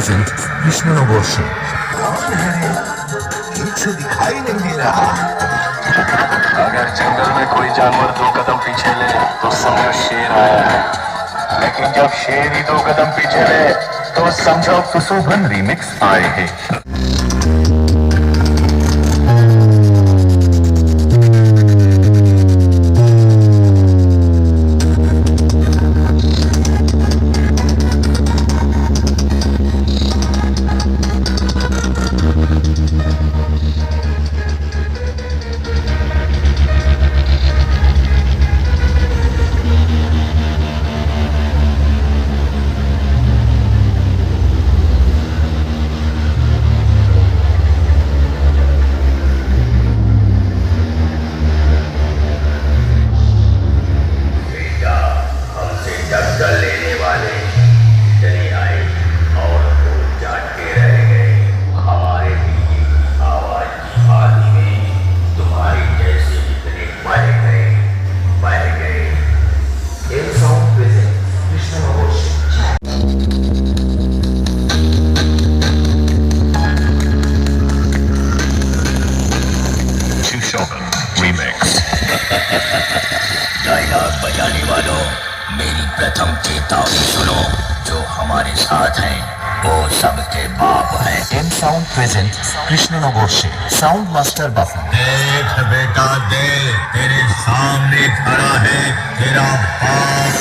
Present Krishnanagar से कुछ दिखाई नहीं दे रहा। अगर जंगल में कोई जानवर 2 कदम पीछे ले तो समझो शेर आया है, लेकिन जब शेर ही 2 कदम पीछे ले तो समझो सुशोभन रीमिक्स आए हैं। डायलॉग बजाने वालों, मेरी प्रथम चेतावनी सुनो। जो हमारे साथ हैं वो सबके बाप हैं। एम साउंड प्रेजेंट कृष्णनगर से साउंड मास्टर बाबू। देख बेटा देख, तेरे सामने खड़ा है तेरा बाप।